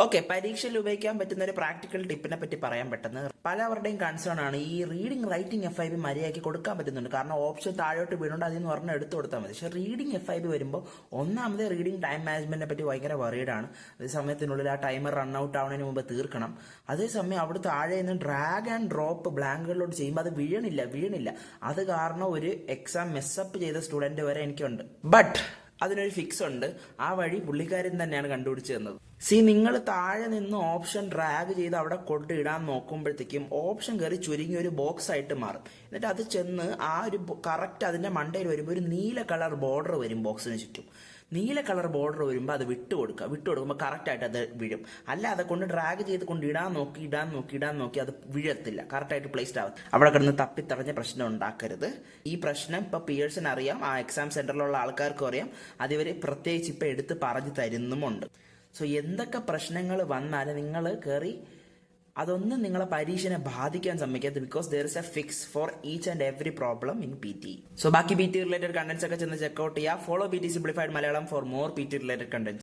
Okay, പരീക്ഷയിൽ ഉപയോഗിക്കാൻ പറ്റുന്ന ഒരു പ്രാക്ടിക്കൽ ടിപ്പിനെ പറ്റി പറയാൻ പറ്റുന്നത് പലവരുടെയും കൺസേൺ ആണ് ഈ റീഡിംഗ് റൈറ്റിംഗ് FIB മര്യാദയ്ക്ക് കൊടുക്കാൻ പറ്റുന്നുണ്ട്. കാരണം ഓപ്ഷൻ താഴോട്ട് വീണുകൊണ്ട് അതിൽ നിന്ന് പറഞ്ഞാൽ എടുത്തു കൊടുത്താൽ മതി. പക്ഷേ റീഡിംഗ് FIB വരുമ്പോൾ ഒന്നാമത് റീഡിംഗ് ടൈം മാനേജ്മെന്റിനെ പറ്റി ഭയങ്കര വറീഡാണ്. അതേ സമയത്തിനുള്ളിൽ ആ ടൈമർ റൺ ഔട്ട് ആവുന്നതിന് മുമ്പ് തീർക്കണം. അതേസമയം അവിടെ താഴെ നിന്ന് ഡ്രാഗ് ആൻഡ് ഡ്രോപ്പ് ബ്ലാങ്കുകളിലോട്ട് ചെയ്യുമ്പോൾ അത് വീഴണില്ല. അത് കാരണം ഒരു എക്സാം മെസ്സപ്പ് ചെയ്ത സ്റ്റുഡന്റ് വരെ എനിക്കുണ്ട്. ബട്ട് അതിനൊരു ഫിക്സ് ഉണ്ട്. ആ വഴി പുള്ളിക്കാരൻ തന്നെയാണ് കണ്ടുപിടിച്ചു തന്നത്. നിങ്ങൾ താഴെ നിന്ന് ഓപ്ഷൻ ഡ്രാഗ് ചെയ്ത് അവിടെ കൊണ്ടിടാൻ നോക്കുമ്പോഴത്തേക്കും ഓപ്ഷൻ കയറി ചുരുങ്ങി ഒരു ബോക്സ് ആയിട്ട് മാറും. എന്നിട്ട് അത് ചെന്ന് ആ ഒരു കറക്റ്റ് അതിന്റെ മണ്ടയിൽ വരുമ്പോൾ ഒരു നീല കളർ ബോർഡർ വരും ബോക്സിന് ചുറ്റും. നീല കളർ ബോർഡർ വരുമ്പോൾ അത് വിട്ടുകൊടുക്കുമ്പോൾ കറക്റ്റ് ആയിട്ട് അത് വീഴും. അല്ല അത് കൊണ്ട് ഡ്രാഗ് ചെയ്ത് കൊണ്ട് ഇടാൻ നോക്കി അത് വീഴത്തില്ല, കറക്റ്റായിട്ട് പ്ലേസ്ഡ് ആവും. അവിടെ കിടന്ന് തപ്പിത്തടഞ്ഞ പ്രശ്നം ഉണ്ടാക്കരുത്. ഈ പ്രശ്നം ഇപ്പൊ പിയേഴ്സിന് അറിയാം, ആ എക്സാം സെന്ററിലുള്ള ആൾക്കാർക്കും അറിയാം. അത് ഇവർ പ്രത്യേകിച്ച് ഇപ്പൊ എടുത്ത് പറഞ്ഞു തരുന്നുമുണ്ട്. സോ എന്തൊക്കെ പ്രശ്നങ്ങൾ വന്നാലും നിങ്ങൾ കയറി അതൊന്നും നിങ്ങളെ പരീക്ഷനെ ബാധിക്കാൻ സമ്മതിക്കരുത്. Because there is a fix for each and every problem in PT. So ബാക്കി PT റിലേറ്റഡ് കണ്ടന്റ്സ് ഒക്കെ ചെന്ന് ചെക്കൗട്ട് ചെയ്യുക. Follow PT simplified Malayalam for more PT related contents.